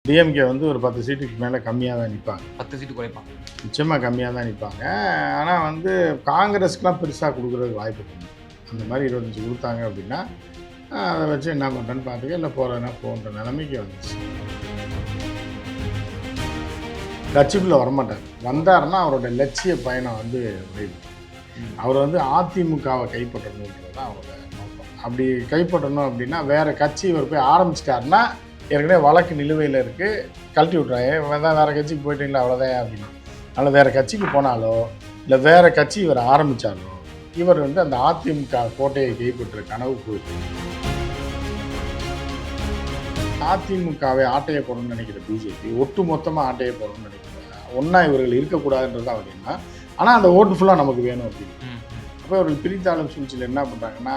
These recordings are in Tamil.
டிஎம்கே வந்து ஒரு 10 சீட்டுக்கு மேலே கம்மியாக தான் நிற்பாங்க. 10 சீட்டு குறைப்பாங்க. நிச்சயமாக கம்மியாக தான் நிற்பாங்க. ஆனால் வந்து காங்கிரஸ்க்கெலாம் பெருசாக கொடுக்குறதுக்கு வாய்ப்பு கம்மி. அந்த மாதிரி 25 கொடுத்தாங்க அப்படின்னா அதை வச்சு என்ன பண்ணுறேன்னு பார்த்துக்க, இல்லை போகிறதுனா போன்ற நிலைமைக்கு வந்துச்சு. கட்சிக்குள்ளே வரமாட்டார். வந்தாருன்னா அவரோட லட்சிய பயணம் வந்து விளைவு. அவர் வந்து அதிமுகவை கைப்பற்றணுன்றது தான் அவரோட நோக்கம். அப்படி கைப்பற்றணும் அப்படின்னா வேறு கட்சி இவர் போய் ஆரம்பிச்சிட்டாருன்னா ஏற்கனவே வழக்கு நிலுவையில் இருக்குது, கழட்டி விட்றாங்க. தான் வேறு கட்சிக்கு போயிட்டீங்களா அவ்வளோதான் அப்படின்னு. அதனால் வேறு கட்சிக்கு போனாலோ இல்லை வேறு கட்சி இவர் ஆரம்பித்தாலோ இவர் வந்து அந்த அதிமுக கோட்டையை கைப்பற்ற கனவு போயிட்டு அதிமுகவை ஆட்டையை போடணும்னு நினைக்கிற பிஜேபி ஒட்டு மொத்தமாக ஆட்டையை போடணும்னு நினைக்கிறாங்க. ஒன்றா இவர்கள் இருக்கக்கூடாதுன்றது தான் அப்படின்னா, ஆனால் அந்த ஓட்டு ஃபுல்லாக நமக்கு வேணும் அப்படின்னு. அப்போ இவர்கள் பிரித்தாளும் சூழ்ச்சியில் என்ன பண்ணுறாங்கன்னா,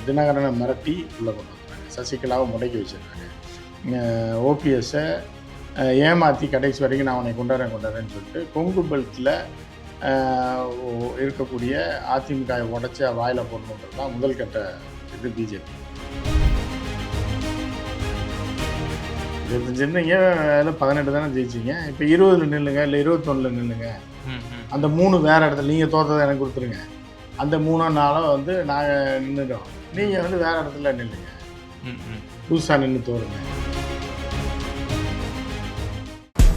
தினகரனை மிரட்டி உள்ளே கொண்டு வந்துடுறாங்க, சசிகலாவை முடக்கி வச்சிடுறாங்க, ஓபிஎஸ்ஸை ஏமாற்றி கடைசி வரைக்கும் நான் அவனை கொண்டாடுறேன்னு சொல்லிட்டு கொங்கு பெல்ட்டில் இருக்கக்கூடிய அதிமுகவை உடச்சி வாயில் போடணுன்றது தான் முதல் கட்ட இது பிஜேபி. 25 இருந்தீங்க, அதில் 18 தானே ஜெயிச்சிங்க. இப்போ 20 நில்லுங்க, இல்லை 21 நில்லுங்க. அந்த 3 வேறு இடத்துல நீங்கள் தோற்றதை எனக்கு கொடுத்துருங்க. அந்த 3 நாளும் வந்து நாங்கள் நின்றுட்டோம், நீங்கள் வந்து வேறு இடத்துல நில்லுங்க, புதுசாக நின்று தோறுங்க.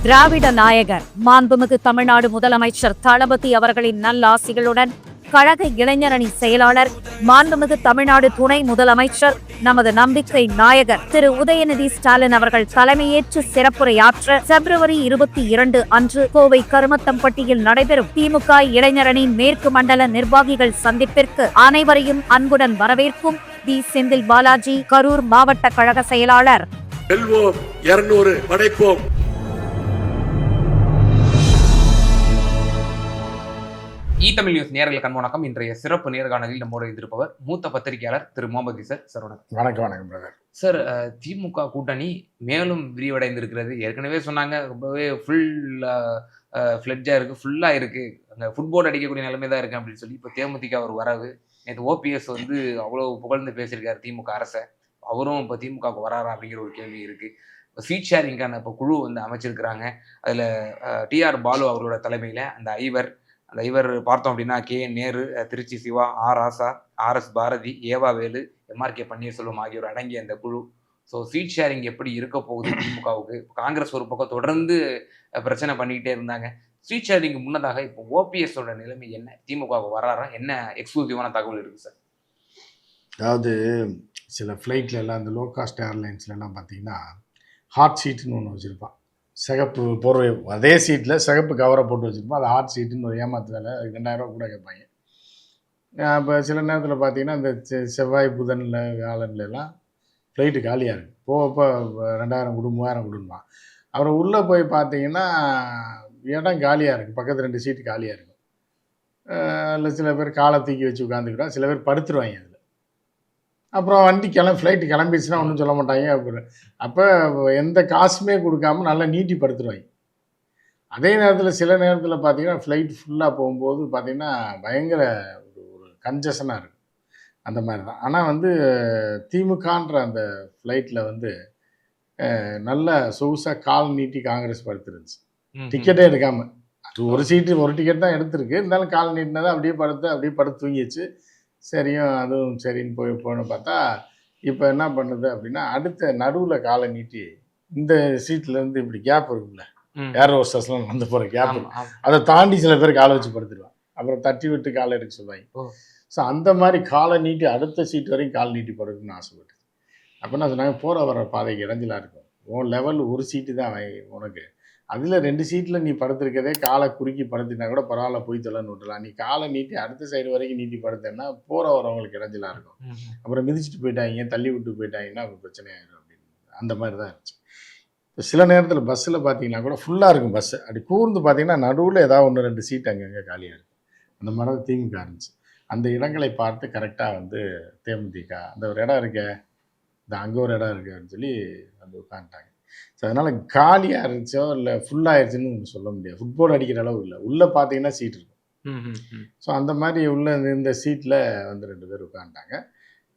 திராவிட நாயகர் மாண்புமிகு தமிழ்நாடு முதலமைச்சர் தளபதி அவர்களின் நல்லாசிகளுடன் கழக இளைஞரணி செயலாளர் மாண்புமிகு தமிழ்நாடு துணை முதலமைச்சர் நமது நம்பிக்கை நாயகர் திரு உதயநிதி ஸ்டாலின் அவர்கள் தலைமையேற்று சிறப்புரையாற்ற February 22 அன்று கோவை கருமத்தம்பட்டியில் நடைபெறும் திமுக இளைஞரணி மேற்கு மண்டல நிர்வாகிகள் சந்திப்பிற்கு அனைவரையும் அன்புடன் வரவேற்கும் டி. செந்தில் பாலாஜி, கரூர் மாவட்ட கழக செயலாளர். வெல்வோம் 200 படைப்போம். தமிழ் நியூஸ் நேயர்களுக்கு அன்பு வணக்கம். இன்றைய சிறப்பு நேர்காணலில் நம்மோடு இருப்பவர் மூத்த பத்திரிகையாளர் திரு முகமது சார். சார் வணக்கம். வணக்கம் பிரதர். சார், திமுக கூட்டணி மேலும் விரிவடைந்திருக்கிறது. ஏற்கனவே சொன்னாங்க ரொம்பவே ஃப்ளெட்ஜாக இருக்குது, ஃபுல்லாக இருக்குது, அங்கே ஃபுட்பால் அடிக்கக்கூடிய நிலைமை தான் இருக்குது அப்படின்னு சொல்லி இப்போ தேமுதிக ஒரு வரவு. நேற்று ஓபிஎஸ் வந்து அவ்வளோ புகழ்ந்து பேசியிருக்காரு திமுக அரசை. அவரும் இப்போ திமுகவுக்கு வராரா அப்படிங்கிற ஒரு கேள்வி இருக்குது. இப்போ சீட் ஷேரிங்கான இப்போ குழு வந்து அமைச்சிருக்கிறாங்க. அதில் டிஆர் பாலு அவர்களோட தலைமையில் அந்த ஐவர் பார்த்தோம் அப்படின்னா KN நேரு, திருச்சி சிவா, ராசா, RS பாரதி, ஏவா வேலு, MRK பன்னீர்செல்வம் ஆகியோர் அடங்கிய அந்த குழு. ஸோ சீட் ஷேரிங் எப்படி இருக்க போகுது திமுகவுக்கு? காங்கிரஸ் ஒரு பக்கம் தொடர்ந்து பிரச்சனை பண்ணிக்கிட்டே இருந்தாங்க. சீட் ஷேரிங்கு முன்னதாக இப்போ ஓபிஎஸோட நிலைமை என்ன? திமுகவுக்கு வராரா? என்ன எக்ஸ்க்ளூசிவான தகவல் இருக்குது சார்? அதாவது சில ஃப்ளைட்டில் எல்லாம் இந்த லோ காஸ்ட் ஏர்லைன்ஸ்லாம் பார்த்தீங்கன்னா ஹாட் சீட்டுன்னு ஒன்று வச்சுருப்பான். சிகப்பு போர்வை, அதே சீட்டில் சிகப்பு கவரை போட்டு வச்சுருப்போம். அது ஹாட் சீட்டுன்னு ஒரு ஏமாத்து வேலை. 2000 கூட கேட்பாங்க. இப்போ சில நேரத்தில் பார்த்தீங்கன்னா இந்த செவ்வாய் புதனில் வியாழன்லாம் ஃப்ளைட்டு காலியாக இருக்குது. போகப்போ 2000 கொடு 3000 கொடுப்பான். அப்புறம் உள்ளே போய் பார்த்தீங்கன்னா இடம் காலியாக இருக்குது, பக்கத்து 2 சீட்டு காலியாக இருக்கும். இல்லை சில பேர் காலை தூக்கி வச்சு உட்காந்துக்கிறோம், சில பேர் படுத்துருவாங்க அதில். அப்புறம் வண்டி ஃப்ளைட்டு கிளம்பிடுச்சுன்னா ஒன்றும் சொல்ல மாட்டாங்க. அப்புறம் அப்போ எந்த காசுமே கொடுக்காம நல்லா நீட்டி படுத்துருவாங்க. அதே நேரத்தில் சில நேரத்தில் பார்த்தீங்கன்னா ஃப்ளைட் ஃபுல்லாக போகும்போது பார்த்திங்கன்னா பயங்கர ஒரு கன்ஜஷனாக இருக்கும். அந்த மாதிரி தான். ஆனால் வந்து திமுகன்ற அந்த ஃப்ளைட்டில் வந்து நல்ல சொகுசாக கால் நீட்டி காங்கிரஸ் படுத்துருந்துச்சு, டிக்கெட்டே எடுக்காமல். அது ஒரு சீட்டு ஒரு டிக்கெட் தான் எடுத்திருக்கு, இருந்தாலும் கால் நீட்டினதை அப்படியே படுத்து தூங்கிச்சு. சரியும் அதுவும் சரின்னு போகணும்னு பார்த்தா இப்போ என்ன பண்ணுது அப்படின்னா, அடுத்த நடுவில் காலை நீட்டி இந்த சீட்லேருந்து இப்படி கேப் இருக்குல்ல, ஏர் ஹோஸ்டர்ஸ்லாம் நடந்து போகிற கேப், அதை தாண்டி சில பேர் காலை வச்சு படுத்துடுவாங்க. அப்புறம் தட்டி விட்டு காலை எடுக்க சொல்லுவாங்க. ஸோ அந்த மாதிரி காலை நீட்டி அடுத்த சீட் வரைக்கும் கால் நீட்டி படுக்கணும்னு ஆசைப்பட்டு. அப்போ என்ன சொன்னாங்க, போகிற வர பாதைக்கு இடைஞ்சலாக இருக்கும், உன் லெவல் ஒரு சீட்டு தான் உனக்கு, அதில் 2 சீட்டில் நீ படுத்துருக்கதே காலை குறுக்கி படுத்தினா கூட பரவாயில்ல, போய் தொலைன்னு விட்டுலாம். நீ காலை நீட்டி அடுத்த சைடு வரைக்கும் நீட்டி படுத்தேன்னா போகிற வரவங்களுக்கு இடைஞ்சலாக இருக்கும். அப்புறம் மிதிச்சுட்டு போயிட்டாங்க, தள்ளி விட்டு போயிட்டாங்கன்னா அப்புறம் பிரச்சனையாயிடும் அப்படின்னு. அந்த மாதிரி தான் இருந்துச்சு. இப்போ சில நேரத்தில் பஸ்ஸில் பார்த்தீங்கன்னா கூட ஃபுல்லாக இருக்கும் பஸ்ஸு. அப்படி கூர்ந்து பார்த்தீங்கன்னா நடுவில் ஏதாவது 1-2 சீட் அங்கங்கே காலியாக இருக்கும். அந்த மாதிரி தான் திமுக இருந்துச்சு. அந்த இடங்களை பார்த்து கரெக்டாக வந்து தேமுதிக அந்த ஒரு இடம் இருக்க, இந்த அங்கே ஒரு இடம் இருக்குது அப்படின்னு சொல்லி வந்து உட்காந்துட்டாங்க. ஸோ அதனால் காலியாக இருந்துச்சோ இல்லை ஃபுல்லாகிடுச்சுன்னு சொல்ல முடியாது. ஃபுட்பால் அடிக்கிற அளவு இல்லை, உள்ளே பார்த்தீங்கன்னா சீட் இருக்கும். ஸோ அந்த மாதிரி உள்ள இந்த சீட்டில் வந்து 2 பேர் உட்காந்துட்டாங்க.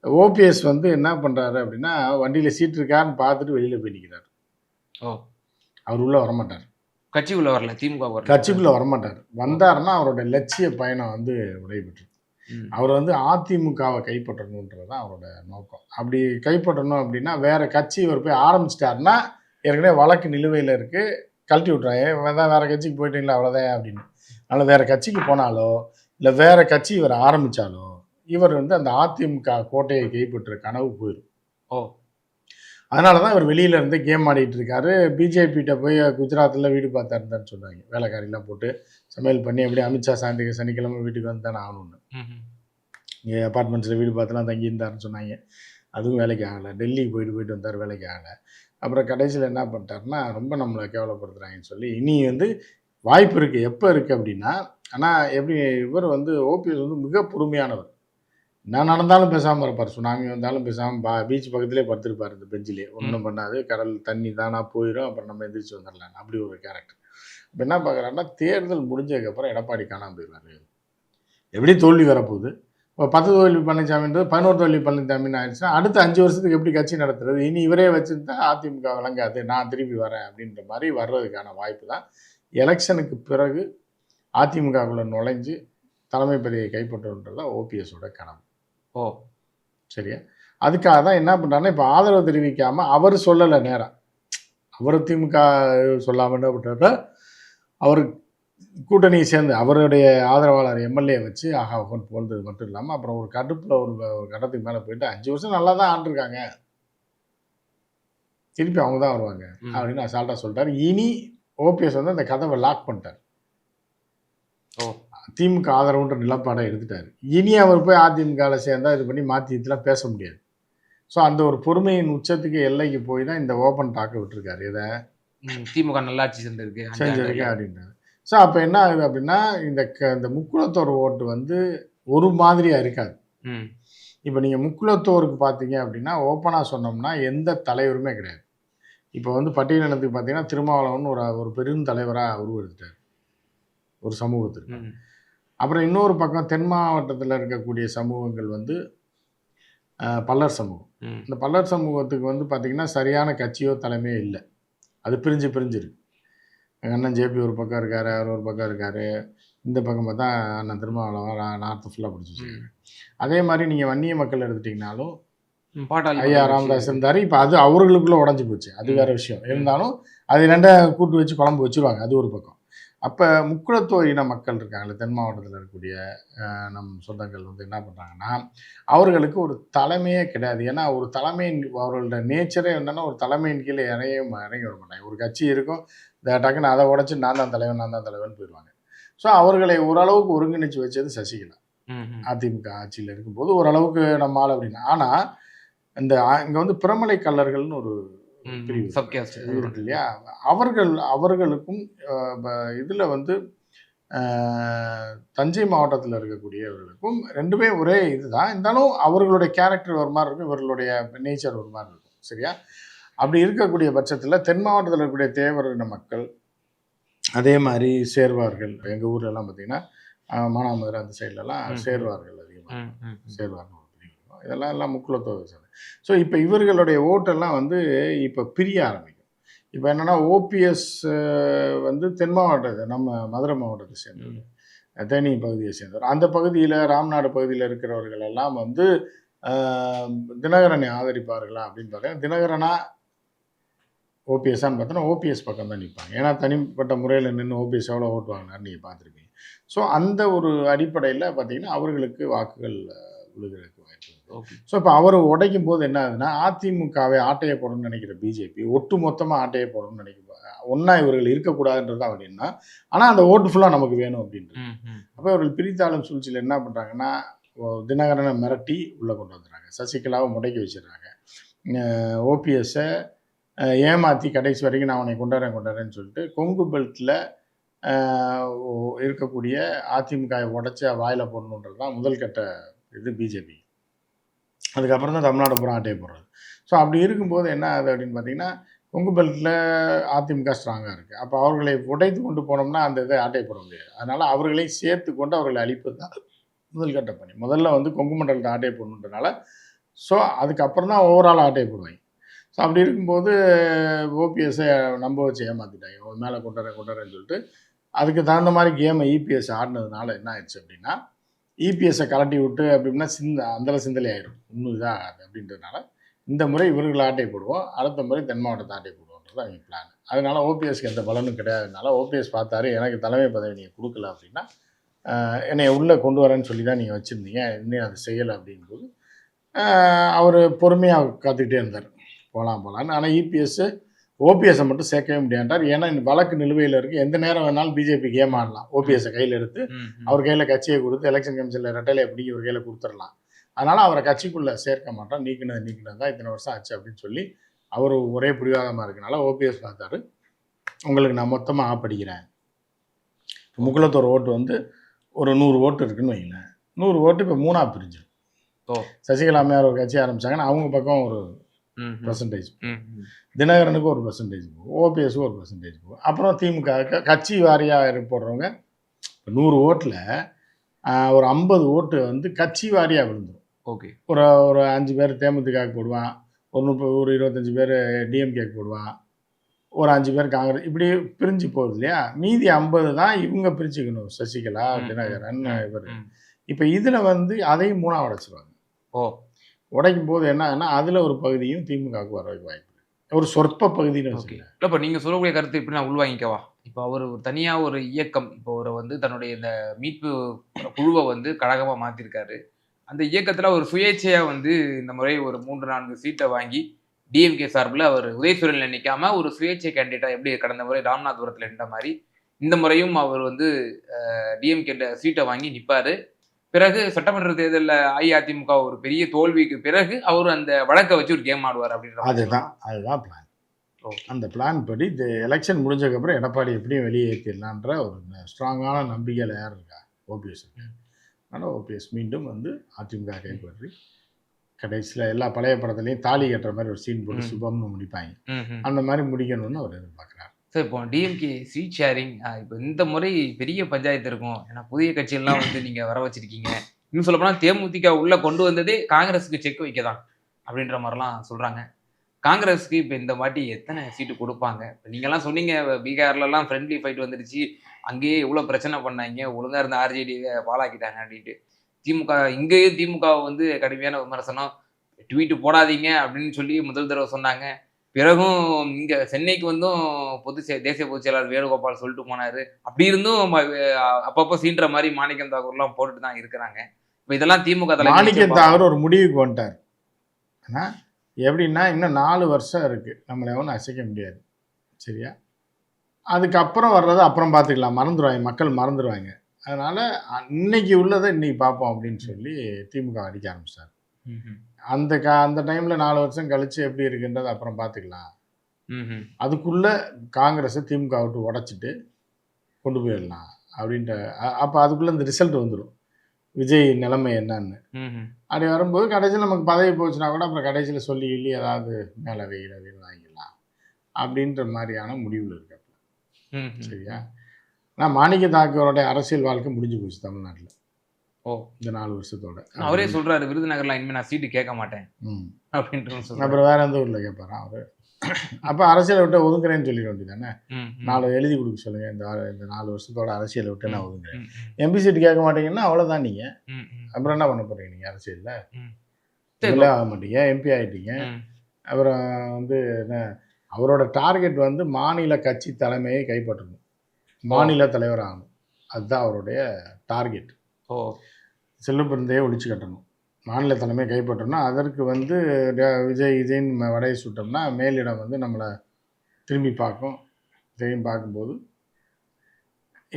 ஓபிஎஸ் வந்து என்ன பண்ணுறாரு அப்படின்னா, வண்டியில் சீட் இருக்கான்னு பார்த்துட்டு வெளியில் போய் நிற்கிறார். அவர் உள்ளே வரமாட்டார், கட்சிக்குள்ள வரல, திமுக வரல, கட்சிக்குள்ளே வரமாட்டார். வந்தாருன்னா அவரோட லட்சிய பயணம் வந்து விடைபெற்று அவர் வந்து அதிமுகவை கைப்பற்றணுன்றது தான் அவரோட நோக்கம். அப்படி கைப்பற்றணும் அப்படின்னா வேற கட்சி இவர் போய் ஆரம்பிச்சிட்டாருன்னா ஏற்கனவே வழக்கு நிலுவையில் இருக்குது, கழட்டி விட்றாங்க, வேற கட்சிக்கு போயிட்டீங்களா அவ்வளோதான் அப்படின்னு. அதனால் வேற கட்சிக்கு போனாலோ இல்லை வேற கட்சி இவர் ஆரம்பித்தாலோ இவர் வந்து அந்த அதிமுக கோட்டையை கைப்பற்ற கனவு போயிடும். அதனால தான் இவர் வெளியில இருந்து கேம் ஆடிட்டு இருக்காரு. பிஜேபிகிட்ட போய் குஜராத்தில் வீடு பார்த்தாருந்தான்னு சொன்னாங்க, வேலைக்காரிலாம் போட்டு சமையல் பண்ணி அப்படியே அமித்ஷா சனிக்கிழமை வீட்டுக்கு வந்து தானே ஆகணும்னு. இங்கே அப்பார்ட்மெண்ட்ஸில் வீடு பார்த்துலாம் தங்கியிருந்தாருன்னு சொன்னாங்க. அதுவும் வேலைக்கு ஆகலை. டெல்லிக்கு போயிட்டு வந்தார், வேலைக்கு ஆகலை. அப்புறம் கடைசியில் என்ன பண்ணிட்டாருன்னா ரொம்ப நம்மளை கேவலப்படுத்துகிறாங்கன்னு சொல்லி இனி வந்து வாய்ப்பு இருக்குது. எப்போ இருக்குது அப்படின்னா, ஆனால் எப்படி இவர் வந்து ஓபிஎஸ் வந்து மிக பொறுமையானவர். என்ன நடந்தாலும் பேசாமல் இருப்பார், சுனாமி வந்தாலும் பேசாமல் பீச் பக்கத்துலேயே படுத்திருப்பார் இந்த பெஞ்சிலே, ஒன்றும் பண்ணாது, கடல் தண்ணி தானாக போயிடும், அப்புறம் நம்ம எந்திரிச்சு வந்துடலாம், அப்படி ஒரு கேரக்டர். இப்போ என்ன பார்க்குறாருன்னா தேர்தல் முடிஞ்சதுக்கப்புறம் எடப்பாடி காணாமல் போயிடுவார். எப்படி தோல்வி வரப்போகுது, இப்போ 10 தோல்வி பழனிசாமின்றது 11 தோல்வி பழனிசாமின்னு ஆயிடுச்சுன்னா அடுத்த 5 வருஷத்துக்கு எப்படி கட்சி நடத்துறது, இனி இவரே வச்சுருந்தா அதிமுக விளங்காது, நான் திருப்பி வரேன் அப்படின்ற மாதிரி வர்றதுக்கான வாய்ப்பு தான். எலெக்ஷனுக்கு பிறகு அதிமுகக்குள்ளே நுழைஞ்சு தலைமை பதவியை கைப்பற்றுன்றது தான் ஓபிஎஸோட கனவு. சரியா, அதுக்காக தான் என்ன பண்ணுறாருன்னா இப்போ ஆதரவு தெரிவிக்காமல் அவர் சொல்லலை நேரம், அவர் திமுக சொல்லாமல் என்ன பண்ணுறாருன்னா அவர் கூட்டணியை சேர்ந்து அவருடைய ஆதரவாளர் எம்எல்ஏ வச்சு ஆகாவன் போன்றது மட்டும் இல்லாமல் அப்புறம் ஒரு கடுப்பில் ஒரு கட்டத்துக்கு மேலே போயிட்டு 5 வருஷம் நல்லா தான் ஆண்டிருக்காங்க, திருப்பி அவங்க தான் வருவாங்க அப்படின்னு அசால்ட்டாக சொல்லிட்டார். இனி ஓபிஎஸ் வந்து அந்த கதவை லாக் பண்ணிட்டார், திமுக ஆதரவுன்ற நிலப்பாடை எடுத்துட்டார். இனி அவர் போய் அதிமுகவில் சேர்ந்தால் இது பண்ணி மாற்றி இதெல்லாம் பேச முடியாது. ஸோ அந்த ஒரு பொறுமையின் உச்சத்துக்கு எல்லைக்கு போய் தான் இந்த ஓப்பன் டாக்க விட்டுருக்காரு. இதை திமுக நல்லாட்சி செஞ்சிருக்கு அப்படின்றாரு. ஸோ அப்போ என்ன ஆகுது அப்படின்னா இந்த முக்குளத்தோர் ஓட்டு வந்து ஒரு மாதிரியாக இருக்காது. இப்போ நீங்கள் முக்குளத்தோருக்கு பார்த்தீங்க அப்படின்னா ஓப்பனாக சொன்னோம்னா எந்த தலைவருமே கிடையாது. இப்போ வந்து பட்டியலினத்துக்கு பார்த்தீங்கன்னா திருமாவளவன் ஒரு பெரும் தலைவராக உருவெடுத்தார் ஒரு சமூகத்திற்கு. அப்புறம் இன்னொரு பக்கம் தென் மாவட்டத்தில் இருக்கக்கூடிய சமூகங்கள் வந்து பல்லர் சமூகம். இந்த பல்லர் சமூகத்துக்கு வந்து பார்த்திங்கன்னா சரியான கட்சியோ தலைமையோ இல்லை, அது பிரிஞ்சு இருக்கு. எங்கள் அண்ணன் ஜேபி ஒரு பக்கம் இருக்கார், அவர் ஒரு பக்கம் இருக்கார், இந்த பக்கம் பார்த்தா அண்ணன் திருமாவளவன் நார்த்து ஃபுல்லாக பிடிச்சி வச்சுருக்காரு. அதே மாதிரி நீங்கள் வன்னிய மக்கள் எடுத்துட்டிங்கனாலும் ஐயா ராமதாஸ் இருந்தார். இப்போ அது அவர்களுக்குள்ளே உடஞ்சி போச்சு, அது வேறு விஷயம். இருந்தாலும் அது ரெண்டை கூட்டு வச்சு குழம்பு வச்சுருவாங்க, அது ஒரு பக்கம். அப்போ முக்குளத்தோர் இன மக்கள் இருக்காங்களே தென் மாவட்டத்தில் இருக்கக்கூடிய நம் சொந்தங்கள் வந்து என்ன பண்ணுறாங்கன்னா அவர்களுக்கு ஒரு தலைமையே கிடையாது. ஏன்னா ஒரு தலைமையின் அவர்களோட நேச்சரே என்னென்னா ஒரு தலைமையின் கீழே இறங்கி வர மாட்டாங்க. ஒரு கட்சி இருக்கும், டக்குன்னு அதை உடச்சி நான் தான் தலைவன் போயிடுவாங்க. ஸோ அவர்களை ஓரளவுக்கு ஒருங்கிணைச்சு வச்சது சசிகலா அதிமுக ஆட்சியில் இருக்கும்போது ஓரளவுக்கு நம்ம ஆள் அப்படின்னா. ஆனால் இந்த இங்கே வந்து பிரமலை கல்லர்கள்னு ஒரு பிரிவு இருக்கு இல்லையா, அவர்களுக்கும் இதில் வந்து தஞ்சை மாவட்டத்தில் இருக்கக்கூடியவர்களுக்கும் ரெண்டுமே ஒரே இதுதான். இருந்தாலும் அவர்களுடைய கேரக்டர் ஒரு மாதிரி இருக்கும், இவர்களுடைய நேச்சர் ஒரு மாதிரி இருக்கும். சரியா, அப்படி இருக்கக்கூடிய பட்சத்தில் தென் மாவட்டத்தில் இருக்கக்கூடிய தேவர் இன மக்கள், அதே மாதிரி சேர்வார்கள், எங்கள் ஊர்லலாம் பார்த்திங்கன்னா மானாமதுரை அந்த சைட்லலாம் சேர்வார்கள் அதிகமாக, சேர்வார்கள் இதெல்லாம் முக்குளத்தோர் சார். ஸோ இப்போ இவர்களுடைய ஓட்டெல்லாம் வந்து இப்போ பிரிய ஆரம்பிக்கும். இப்போ என்னென்னா ஓபிஎஸ் வந்து தென் மாவட்டத்தை நம்ம மதுரை மாவட்டத்தை சேர்ந்தவர், தேனி பகுதியை சேர்ந்தவர். அந்த பகுதியில் ராம்நாடு பகுதியில் இருக்கிறவர்கள் எல்லாம் வந்து தினகரனை ஆதரிப்பார்களா அப்படின்னு பார்த்தீங்கன்னா தினகரனா ஓபிஎஸ்ஸான்னு பார்த்தோன்னா ஓபிஎஸ் பக்கம் தான் நிற்பாங்க. ஏன்னா தனிப்பட்ட முறையில் நின்று ஓபிஎஸ் எவ்வளோ ஓட்டு வாங்கினார் நீங்கள் பார்த்துருப்பீங்க. ஸோ அந்த ஒரு அடிப்படையில் பார்த்தீங்கன்னா அவர்களுக்கு வாக்குகள் விழுகிறதுக்கு வாய்ப்பு இருக்குது. ஸோ இப்போ அவர் உடைக்கும் போது என்ன ஆகுதுன்னா அதிமுகவை ஆட்டையை போடணும்னு நினைக்கிற பிஜேபி ஒட்டு மொத்தமாக ஆட்டையை போடணும்னு நினைக்கிறாங்க. ஒன்றா இவர்கள் இருக்கக்கூடாதுன்றது அப்படின்னா, ஆனால் அந்த ஓட்டு ஃபுல்லாக நமக்கு வேணும் அப்படின்றது. அப்போ இவர்கள் பிரித்தாளும் சூழ்ச்சியில் என்ன பண்ணுறாங்கன்னா தினகரனை மிரட்டி உள்ளே கொண்டு வந்துடுறாங்க, சசிகலாவை முடக்கி வச்சிடுறாங்க, ஓபிஎஸ்ஸை ஏமாற்றி கடைசி வரைக்கும் நான் அவனை கொண்டாடுறேன்னு சொல்லிட்டு கொங்கு பெல்ட்டில் இருக்கக்கூடிய அதிமுகவை உடச்சி வாயில் போடணுன்றது தான் முதல் கட்ட இது பிஜேபி. அதுக்கப்புறம் தான் தமிழ்நாடு பூரா ஆட்டையை போடுறது. ஸோ அப்படி இருக்கும்போது என்ன ஆகுது அப்படின்னு பார்த்தீங்கன்னா கொங்கு பெல்ட்டில் அதிமுக ஸ்ட்ராங்காக இருக்குது. அப்போ அவர்களை உடைத்து கொண்டு போனோம்னா அந்த இதை ஆட்டையை போட முடியாது. அதனால் அவர்களை சேர்த்து கொண்டு அவர்களை அழிப்பது தான் முதல் கட்ட பணி. முதல்ல வந்து கொங்கு மண்டலத்தை ஆட்டையை போடணுன்றனால ஸோ அதுக்கப்புறம் தான் ஓவரால் ஆட்டையை போடுவாங்க. ஸோ அப்படி இருக்கும்போது ஓபிஎஸ்ஸை நம்ப வச்சு ஏமாற்றிட்டாங்க. ஒரு மேலே கொண்டுறேன்னு சொல்லிட்டு அதுக்கு தகுந்த மாதிரி கேமை இபிஎஸ் ஆடினதுனால என்ன ஆயிடுச்சு அப்படின்னா, இபிஎஸ்ஸை கலட்டி விட்டு அப்படின்னா சிந்தலை ஆயிடும். இன்னும் இதாக ஆகாது அப்படின்றதுனால இந்த முறை இவர்கள் ஆட்டை போடுவோம், அடுத்த முறை தென் மாவட்டத்தை ஆட்டை போடுவோன்றது அவங்க பிளான். அதனால ஓபிஎஸ்க்கு எந்த பலனும் கிடையாதுனால ஓபிஎஸ் பார்த்தாரு, எனக்கு தலைமை பதவி நீங்கள் கொடுக்கல அப்படின்னா என்னை உள்ளே கொண்டு வரேன்னு சொல்லி தான் நீங்கள் வச்சுருந்தீங்க, இன்னும் அதை செய்யலை அப்படிங்கும்போது அவர் பொறுமையாக காத்துக்கிட்டே இருந்தார், போகலான்னு. ஆனால் ஓபிஎஸ்ஸை மட்டும் சேர்க்கவே முடியாண்டார். ஏன்னா இந்த வழக்கு நிலுவையில் இருக்குது, எந்த நேரம் வேணாலும் பிஜேபி கேம் ஆடலாம். ஓபிஎஸ்ஸை கையில் எடுத்து அவர் கையில் கட்சியை கொடுத்து எலெக்ஷன் கமிஷனில் ரெட்டலை எப்படி இவர் கையில் கொடுத்துடலாம். அதனால் அவரை கட்சிக்குள்ளே சேர்க்க மாட்டோம், நீக்கினது தான் இத்தனை வருஷம் ஆச்சு அப்படின்னு சொல்லி அவர் ஒரே பிடிவாதமாக இருக்கனால ஓபிஎஸ் பார்த்தாரு, உங்களுக்கு நான் மொத்தமாக படிக்கிறேன். முக்குளத்தோர் ஓட்டு வந்து ஒரு 100 ஓட்டு இருக்குன்னு வைங்களேன், 100 ஓட்டு இப்போ 3ஆக பிரிஞ்சிடும். சசிகலா அம்மையார் ஒரு கட்சி ஆரம்பிச்சாங்கன்னா அவங்க பக்கம் ஒரு பெர்சன்டேஜ், தினகரனுக்கு ஒரு பெர்சன்டேஜ் போகும், ஓபிஎஸ்க்கு ஒரு பெர்சன்டேஜ் போகும். அப்புறம் திமுக கட்சி வாரியாக போடுறவங்க 100 ஓட்டில் ஒரு 50 ஓட்டு வந்து கட்சி வாரியாக விழுந்துடும். ஓகே, ஒரு 5 பேர் தேமுதிகவுக்கு போடுவான், ஒரு 25 பேர் டிஎம்கேக்கு போடுவான், ஒரு 5 பேர் காங்கிரஸ், இப்படி பிரிஞ்சு போகுது இல்லையா. மீதி 50 தான் இவங்க பிரிச்சுக்கணும், சசிகலா, தினகரன், இவர். இப்போ இதில் வந்து அதையும் 3ஆக உடைச்சிருவாங்க. உடைக்கும் போது என்னன்னா அதில் ஒரு பகுதியும் திமுகவுக்கு வரதுக்கு வாய்ப்பு, ஒரு சொற்ப பகுதின்னு வச்சுக்கல. இப்போ நீங்கள் சொல்லக்கூடிய கருத்து இப்படி நான் உள்வாங்கிக்கவா? இப்போ அவர் ஒரு தனியாக ஒரு இயக்கம், இப்போ ஒரு வந்து தன்னுடைய இந்த மீட்பு குழுவை வந்து கழகமாக மாற்றிருக்காரு. அந்த இயக்கத்தில் ஒரு சுயேட்சையாக வந்து இந்த முறை ஒரு 3-4 சீட்டை வாங்கி டிஎம்கே சார்பில் அவர் உதயசூரியனில் நிற்காம ஒரு சுயேட்சை கேண்டிடேட்டாக எப்படி கடந்த முறை ராமநாதபுரத்தில் நின்ற மாதிரி இந்த முறையும் அவர் வந்து டிஎம்கே சீட்டை வாங்கி நிற்பார். பிறகு சட்டமன்ற தேர்தலில் அஇஅதிமுக ஒரு பெரிய தோல்விக்கு பிறகு அவர் அந்த வழக்கை வச்சு ஒரு கேம் ஆடுவார் அப்படின்ற அதுதான் பிளான். அந்த பிளான் படி இந்த எலெக்ஷன் முடிஞ்சதுக்கப்புறம் எடப்பாடி எப்படியும் வெளியேற்றிடலான்ற ஒரு ஸ்ட்ராங்கான நம்பிக்கையில் யார் இருக்கா, ஓபிஎஸ். அதனால் ஓபிஎஸ் மீண்டும் வந்து அதிமுக கைப்பற்றி கடைசியில் எல்லா பழைய படத்துலையும் தாலி கட்டுற மாதிரி ஒரு சீன் போட்டு சுபம்னு முடிப்பாங்க, அந்த மாதிரி முடிக்கணும்னு அவர் எதிர்பார்க்குறாரு. சார், இப்போ டிஎம்கே சீட் ஷேரிங் இப்போ இந்த முறை பெரிய பஞ்சாயத்து இருக்கும். ஏன்னா புதிய கட்சியெல்லாம் வந்து நீங்கள் வர வச்சிருக்கீங்க. இன்னும் சொல்லப்போனால் தேமுதிக உள்ளே கொண்டு வந்ததே காங்கிரஸுக்கு செக் வைக்க தான் அப்படின்ற மாதிரிலாம் சொல்கிறாங்க. காங்கிரஸுக்கு இப்போ இந்த வாட்டி எத்தனை சீட்டு கொடுப்பாங்க? இப்போ நீங்கள்லாம் சொன்னீங்க பீகார்லலாம் ஃப்ரெண்ட்லி ஃபைட் வந்துடுச்சு, அங்கேயே இவ்வளோ பிரச்சனை பண்ணாங்க, ஒழுங்காக இருந்த ஆர்ஜேடியை பாழாக்கிட்டாங்க அப்படின்ட்டு. இங்கேயும் திமுகவை வந்து கடுமையான விமர்சனம், ட்வீட்டு போடாதீங்க அப்படின்னு சொல்லி முதல் தடவை சொன்னாங்க. பிறகும் இங்கே சென்னைக்கு வந்தும் தேசிய பொதுச் செயலாளர் வேணுகோபால் சொல்லிட்டு போனார். அப்படி இருந்தும் அப்பப்போ சீன்ற மாதிரி மாணிக்கம் தாக்கூர்லாம் போட்டுட்டு தான் இருக்கிறாங்க. இப்போ இதெல்லாம் திமுக தலைவர் மாணிக்கம் தாக்கூர் ஒரு முடிவுக்கு வந்துட்டார். ஆனால் எப்படின்னா இன்னும் 4 வருஷம் இருக்குது, நம்மளை ஒன்றும் அசைக்க முடியாது, சரியா? அதுக்கப்புறம் வர்றது அப்புறம் பார்த்துக்கலாம், மறந்துடுவாங்க, மக்கள் மறந்துடுவாங்க. அதனால் இன்னைக்கு உள்ளதை இன்னைக்கு பார்ப்போம் அப்படின்னு சொல்லி திமுக அடிக்க ஆரம்பிச்சார். அந்த டைமில் 4 வருஷம் கழிச்சு எப்படி இருக்குன்றது அப்புறம் பார்த்துக்கலாம். அதுக்குள்ளே காங்கிரஸை திமுக விட்டு உடச்சிட்டு கொண்டு போயிடலாம் அப்படின்ற. அப்போ அதுக்குள்ளே இந்த ரிசல்ட் வந்துடும், விஜய் நிலைமை என்னன்னு. அப்படி வரும்போது கடைசியில் நமக்கு பதவி போச்சுன்னா கூட அப்புறம் கடைசியில் சொல்லி ஏதாவது மேலே வெயில் அப்படின்னு வாங்கிடலாம் அப்படின்ற மாதிரியான முடிவில் இருக்காப்புல, சரியா? ஆனால் மாணிக்க தாக்கூரோடைய அரசியல் வாழ்க்கை முடிஞ்சு போச்சு தமிழ்நாட்டில் இந்த 4 வருஷத்தோட. அவரே சொல்றாரு, விருதுநகர்லாம் இனிமேல் நான் சீட்டு கேட்க மாட்டேன் அப்படின்ட்டு. அப்புறம் வேற எந்த ஊரில் கேட்பாரான் அவரு? அப்போ அரசியலை விட்டு ஒதுங்குறேன்னு சொல்லிட வேண்டியதானே. 4 எழுதி கொடுக்க சொல்லுங்க, இந்த 4 வருஷத்தோட அரசியலை விட்டு நான் ஒதுங்குறேன். எம்பி சீட்டு கேட்க மாட்டீங்கன்னா அவ்வளோதான். நீங்கள் அப்புறம் என்ன பண்ண போறீங்க? நீங்கள் அரசியலில் இல்லை ஆக மாட்டீங்க, எம்பி ஆகிட்டீங்க. அப்புறம் வந்து என்ன, அவரோட டார்கெட் வந்து மாநில கட்சி தலைமையை கைப்பற்றணும், மாநில தலைவர் ஆகணும், அதுதான் அவருடைய டார்கெட். செல்லுப்பிறந்தையே ஒழிச்சு கட்டணும், மாநில தலைமை கைப்பற்றணும். அதற்கு வந்து விஜய்ன்னு வடையை சுட்டோம்னா மேலிடம் வந்து நம்மளை திரும்பி பார்க்கும்போது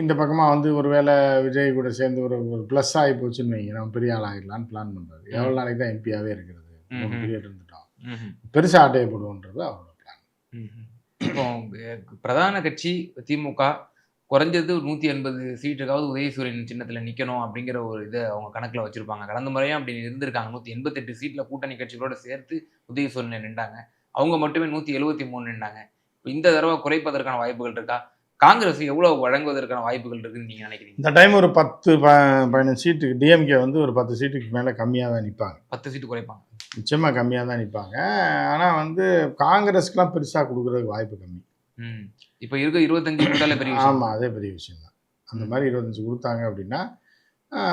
இந்த பக்கமாக வந்து ஒரு வேளை விஜய் கூட சேர்ந்து ஒரு ப்ளஸ் ஆகி போச்சுன்னு வைங்க, நம்ம பெரிய ஆள் ஆகிடலான்னு பிளான் பண்ணுறாரு. எவ்வளோ நாளைக்கு தான் எம்பியாகவே இருக்கிறது, 3 பீரியட் இருந்துட்டோம், பெருசாக ஆட்டையை போடுவோன்றது அவரோட பிளான். இப்போ பிரதான கட்சி திமுக குறைஞ்சது 180 சீட்டுக்காவது உதயசூரியன் சின்னத்தில் நிற்கணும் அப்படிங்கிற ஒரு இதை அவங்க கணக்கில் வச்சுருப்பாங்க. கடந்த முறையும் அப்படி இருந்திருக்காங்க. 188 சீட்டில் கூட்டணி கட்சிகளோடு சேர்த்து உதயசூரியன் நின்றாங்க. அவங்க மட்டுமே 173 நின்றாங்க. இந்த தடவை குறைப்பதற்கான வாய்ப்புகள் இருக்கா? காங்கிரஸ் எவ்வளவு வழங்குவதற்கான வாய்ப்புகள் இருக்குன்னு நீங்க நினைக்கிறீங்க? இந்த டைம் ஒரு 10-15 சீட்டுக்கு டிஎம்கே வந்து ஒரு 10 சீட்டுக்கு மேலே கம்மியாக தான் நிற்பாங்க. 10 சீட்டு குறைப்பாங்க. நிச்சயமாக கம்மியாக தான் நிற்பாங்க. ஆனால் வந்து காங்கிரஸ்க்குலாம் பெருசாக கொடுக்குறதுக்கு வாய்ப்பு கம்மி. இப்போ இருக்க 25 கொடுத்தாலே பெரிய விஷயம். ஆமாம், அதே பெரிய விஷயம் தான். அந்த மாதிரி 25 கொடுத்தாங்க அப்படின்னா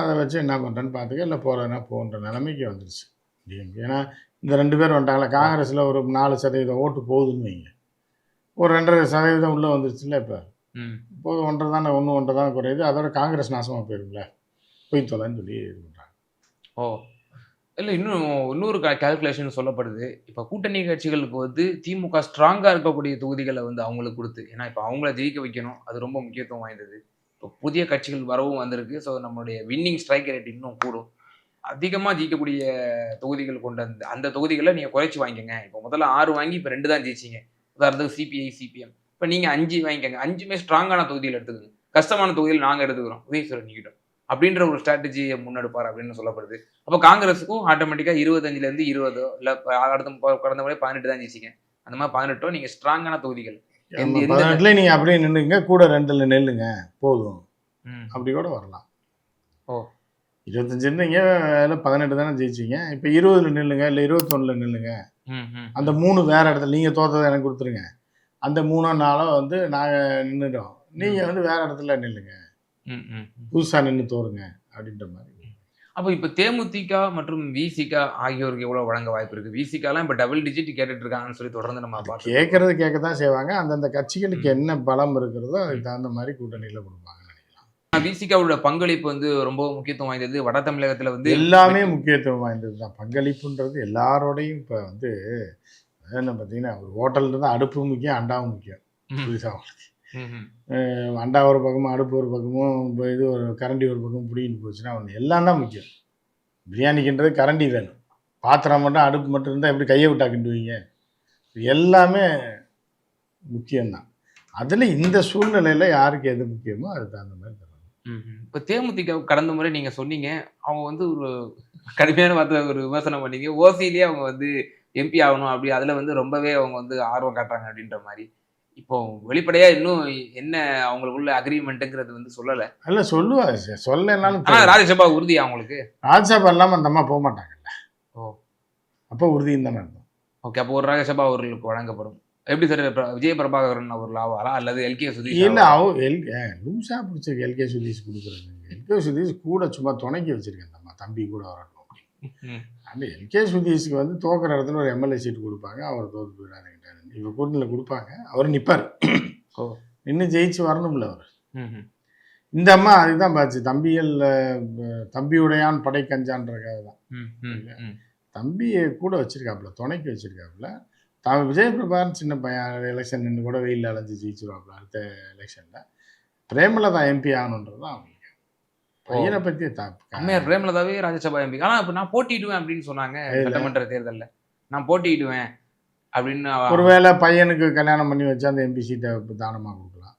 அதை வச்சு என்ன பண்ணுறேன்னு பார்த்துக்க, இல்லை போகிறதுனா போன்ற நிலைமைக்கு வந்துடுச்சு டிஎம்கே. ஏன்னா இந்த 2 பேர் வந்துட்டாங்களே, காங்கிரஸில் ஒரு 4% ஓட்டு போகுதுன்னு வைங்க, ஒரு 2.5% உள்ளே வந்துருச்சுல்ல. இப்போ இப்போது 1.5 தான் குறையுது. அதோட காங்கிரஸ் நாசமாக போயிருங்களே, போய் தொலைன்னு சொல்லி இது பண்ணுறாங்க. ஓ இல்லை, இன்னொரு கால்குலேஷன் சொல்லப்படுது. இப்போ கூட்டணி கட்சிகளுக்கு வந்து திமுக ஸ்ட்ராங்காக இருக்கக்கூடிய தொகுதிகளை வந்து அவங்களுக்கு கொடுத்து, ஏன்னா இப்போ அவங்கள ஜெயிக்க வைக்கணும், அது ரொம்ப முக்கியத்துவம் வாய்ந்தது. இப்போ புதிய கட்சிகள் வரவும் வந்திருக்கு. ஸோ நம்மளுடைய வின்னிங் ஸ்ட்ரைக் ரேட் இன்னும் கூடும். அதிகமாக ஜெயிக்கக்கூடிய தொகுதிகள் கொண்ட அந்த தொகுதிகளை நீங்கள் குறைச்சி வாங்கிக்கோங்க. இப்போ முதல்ல 6 வாங்கி இப்போ 2 தான் ஜெயிச்சிங்க. உதாரணத்துக்கு சிபிஐ, சிபிஎம். இப்போ நீங்கள் 5 வாங்கிக்கோங்க. 5மே ஸ்ட்ராங்கான தொகுதியில் எடுத்துக்கோங்க. கஷ்டமான தொகுதியில் நாங்கள் எடுத்துக்கிறோம், உதயசூரன் நீக்கிட்டோம் அப்படின்ற ஒரு ஸ்ட்ராட்டஜியை முன்னெடுப்பார் அப்படின்னு சொல்லப்படுது. அப்போ காங்கிரஸுக்கும் ஆட்டோமேட்டிக்காக 25லேருந்து 20 இல்லை அடுத்த கடந்த முறை 18 தான் ஜெயிச்சிங்க. அந்த மாதிரி 18 நீங்கள் ஸ்ட்ராங்கான தொகுதிகள் 18ல நீங்கள் அப்படியே நின்றுங்க, கூட 2ல் நெல்லுங்க போதும், அப்படி கூட வரலாம். ஓ 25 இருந்தீங்க, அதில் 18 தானே ஜெயிச்சிங்க. இப்போ 20ல் நில்லுங்க, இல்லை 21ல் நில்லுங்க. அந்த 3 வேறு இடத்துல நீங்கள் தோற்றதை எனக்கு கொடுத்துருங்க. அந்த 3-4 வந்து நாங்கள் நின்றுட்டோம், நீங்கள் வந்து வேறு இடத்துல நில்லுங்க, புதுசாக நின்று தோறுங்க அப்படின்ற மாதிரி. அப்போ இப்போ தேமுதிக மற்றும் விசிக ஆகியோருக்கு எவ்வளோ வழங்க வாய்ப்பு இருக்குது? விசிகலாம் இப்போ டபுள் டிஜிட் கேட்டுட்டு இருக்காங்கன்னு சொல்லி தொடர்ந்து நம்ம பார்த்து கேட்கறது கேட்க தான் செய்வாங்க. அந்தந்த கட்சிகளுக்கு என்ன பலம் இருக்கிறதோ அதுக்கு தகுந்த மாதிரி கூட்டணியில் கொடுப்பாங்க நினைக்கலாம். விசிகாவோட பங்களிப்பு வந்து ரொம்ப முக்கியத்துவம் வாய்ந்தது. வட தமிழகத்தில் வந்து எல்லாமே முக்கியத்துவம் வாய்ந்தது தான். பங்களிப்புன்றது எல்லாரோடையும் இப்போ வந்து என்ன பார்த்தீங்கன்னா, ஒரு ஹோட்டலில் இருந்தால் அடுப்பு முக்கியம், அண்டாவும் முக்கியம். புதுசாக அண்டா ஒரு பக்கமும் அடுப்பு ஒரு பக்கமும் இப்போ இது ஒரு கரண்டி ஒரு பக்கமும் பிடிக்கிட்டு போச்சுன்னா அவனுக்கு எல்லாம் தான் முக்கியம். பிரியாணிக்குன்றது கரண்டி வேணும், பாத்திரம் மட்டும் அடுப்பு மட்டும் இருந்தால் எப்படி கையை விட்டா கிண்டுவீங்க? எல்லாமே முக்கியம்தான். அதில் இந்த சூழ்நிலையில் யாருக்கு எது முக்கியமோ அது தகுந்த மாதிரி தருவாங்க. இப்போ தேமுதிக கடந்த முறை நீங்கள் சொன்னீங்க, அவங்க வந்து ஒரு கடுமையான வார்த்தை ஒரு விமர்சனம் பண்ணீங்க, ஓசியிலேயே அவங்க வந்து எம்பி ஆகணும் அப்படி, அதில் வந்து ரொம்பவே அவங்க வந்து ஆர்வம் காட்டுறாங்க அப்படின்ற மாதிரி. இப்போ வெளிப்படையா இன்னும் என்ன அவங்களுக்குள்ள அக்ரிமெண்ட்டுங்கிறது வந்து சொல்லலை. இல்லை சொல்லுவாங்க, சொல்லனாலும். ஆனால் ராஜ்யசபா உறுதியா அவங்களுக்கு? ராஜ்யசபா இல்லாமல் அந்த அம்மா போக மாட்டாங்கல்ல. ஓ அப்போ உறுதியும் தானே இருக்கும். ஓகே, அப்போ ஒரு ராஜ்யசபா அவர்களுக்கு வழங்கப்படும். எப்படி சார், விஜய பிரபாகரன் அவர்கள் ஆவாரா அல்லது எல்கே சுதீஷ்? இல்லை, லூசா பிடிச்சிருக்கு எல்கே சுதீஷ் கொடுக்குறது. எல்கே சுதீஷ் கூட சும்மா துணைக்கி வச்சிருக்கேன், அந்த அம்மா தம்பி கூட வரட்டும். அந்த எல்கே சுதீஷ்க்கு வந்து தோக்கிற இடத்துல ஒரு எம்எல்ஏ சீட் கொடுப்பாங்க, அவர் தோற்று போயிடாருங்கிட்டாரு. இப்போ கூட்டணியில் கொடுப்பாங்க, அவர் நிற்பார். இன்னும் ஜெயிச்சு வரணும்ல அவர். இந்த அம்மா அதுதான் பார்த்து தம்பியுடையான் படை கஞ்சான்றக்காக தான் தம்பியை கூட வச்சிருக்காப்புல, துணைக்கு வச்சிருக்காப்புல. விஜயபிரபாகரன் சின்ன பையன், எலெக்ஷன் நின்று கூட வெயிலில் அலைஞ்சு ஜெயிச்சிருவாப்புல. அடுத்த எலெக்ஷனில் பிரேமலதா எம்பி ஆகணுன்றது தான் அவங்களுக்கு. பையனை பற்றி அம்மையார் பிரேமலதாவே ராஜ்யசபா எம்பி. ஆனால் இப்போ நான் போட்டியிடுவேன் அப்படின்னு சொன்னாங்க சட்டமன்ற தேர்தலில். நான் போட்டியிடுவேன் அப்படின்னு. ஒருவேளை பையனுக்கு கல்யாணம் பண்ணி வச்சா அந்த எம்பி சீட்டை தானமாக கொடுக்கலாம்.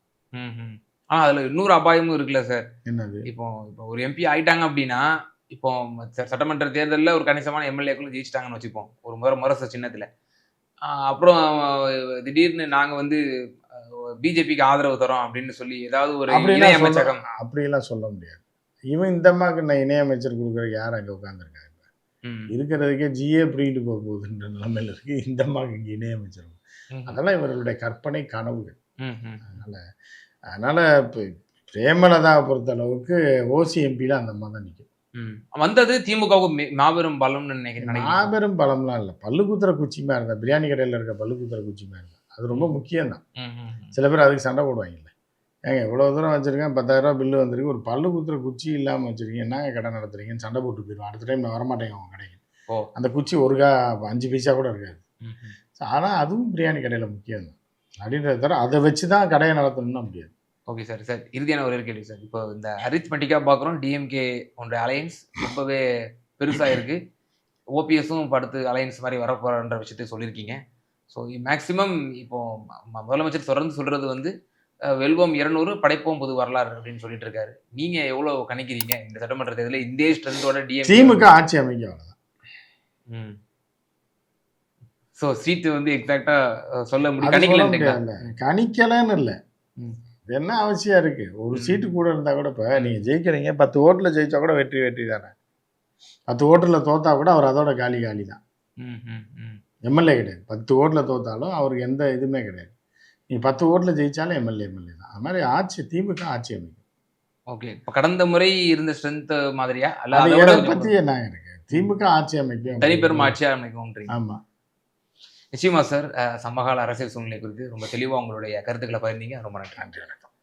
ஆனால் அதில் இன்னொரு அபாயமும் இருக்குல்ல சார். என்னது? இப்போ ஒரு எம்பி ஆயிட்டாங்க அப்படின்னா, இப்போ சட்டமன்ற தேர்தலில் ஒரு கணிசமான எம்எல்ஏக்களும் ஜெயிச்சிட்டாங்கன்னு வச்சுப்போம், ஒரு முரச சின்னத்தில். அப்புறம் திடீர்னு நாங்கள் வந்து பிஜேபிக்கு ஆதரவு தரோம் அப்படின்னு சொல்லி ஏதாவது ஒரு இணையமைச்சகம் அப்படியெல்லாம் சொல்ல முடியாது. இவன் இந்த அம்மாவுக்கு நான் இணையமைச்சர் கொடுக்குறதுக்கு யார் அங்கே உட்காந்துருக்காங்க? இருக்கிறதுக்கே ஜிஏ பிடிக்கிட்டு போக போகுதுன்ற நிலைமையில் இருக்கு இந்த அம்மாவுக்கு இங்கே இணையமைச்சர். அதெல்லாம் இவர்களுடைய கற்பனை கனவுகள். அதனால இப்போ பிரேமலதாவை பொறுத்த அளவுக்கு ஓசிஎம்பியில் அந்த அம்மா தான் நிற்கும். வந்தது திமுகவுக்கு மாபெரும் பலம்னு நினைக்கிறேன். மாபெரும் பலம்லாம் இல்லை, பல்லுக்குத்துற குச்சிமா இருந்தா, பிரியாணி கடையில் இருக்க பல்லுக்குத்துற குச்சிமா இருந்தா அது ரொம்ப முக்கியம்தான். சில பேர் அதுக்கு சண்டை போடுவாங்கல்ல, ஏங்க இவ்வளோ தூரம் வச்சுருக்கேன், 10,000 ரூபா பில்லு வந்திருக்கு, ஒரு பல்லு குத்துற குச்சி இல்லாமல் வச்சுருக்கீங்க, என்னங்க கடை நடத்துறீங்கன்னு சண்டை போட்டு போயிடுவோம். அடுத்த டைம் நான் வரமாட்டேங்க அவங்க கடைக்கு. அந்த குச்சி 5 பைசா கூட இருக்காது. ஆனால் அதுவும் பிரியாணி கடையில் முக்கியம்தான் அப்படின்றத தவிர அதை வச்சு தான் கடையை நடத்தணும்னா முடியாது. Okay sir. சார் இறுதியான ஒரு கேள்வி சார். இப்போ இந்த அரித்மெட்டிக்காக பார்க்குறோம், டிஎம்கே ஒன்ற அலையன்ஸ் ரொம்பவே பெருசாக இருக்குது. ஓபிஎஸும் படுத்து அலையன்ஸ் மாதிரி வரப்போகிற விஷயத்தை சொல்லியிருக்கீங்க. ஸோ மேக்ஸிமம் இப்போ முதலமைச்சர் தொடர்ந்து சொல்கிறது வந்து வெல்வோம் 200 படைப்போம் புது வரலாறு அப்படின்னு சொல்லிட்டு இருக்காரு. நீங்க எவ்வளவு கணிக்கிறீங்க இந்த சட்டமன்ற தேர்தலில் இந்த ஸ்ட்ரென்த்தோட திமுக ஆட்சி அமைக்க? அவ்வளவுதான். ஸோ சீட்டு வந்து எக்ஸாக்டா சொல்ல முடியும், கணிக்கலன்னு இல்லை. என்ன அவசியம் இருக்குது? ஒரு சீட்டு கூட இருந்தால் கூட இப்போ நீங்கள் ஜெயிக்கிறீங்க, 10 ஓட்டில் ஜெயிச்சா கூட வெற்றி தானே. 10 ஓட்டில் தோத்தா கூட அவர் அதோட காலி தான். எம்எல்ஏ கிடையாது. 10 ஓட்டில் தோத்தாலும் அவருக்கு எந்த இதுவுமே கிடையாது. நீ 10 ஓட்டில் ஜெயிச்சாலும் எம்எல்ஏ தான். அது மாதிரி திமுக ஆட்சி அமைக்கும். ஓகே. இப்போ கடந்த முறை இருந்த ஸ்ட்ரென்த் மாதிரியா அது எதை பற்றி என்ன இருக்கு? திமுக ஆட்சி அமைக்கும், தனிப்பெரும் ஆட்சி அமைக்கும். ஆமாம். நிச்சயமா சார். சமகால அரசியல் சூழ்நிலை குறித்து ரொம்ப தெளிவாக உங்களுடைய கருத்துக்களை பகிர்ந்தீங்க. ரொம்ப நன்றி. நன்றி, வணக்கம்.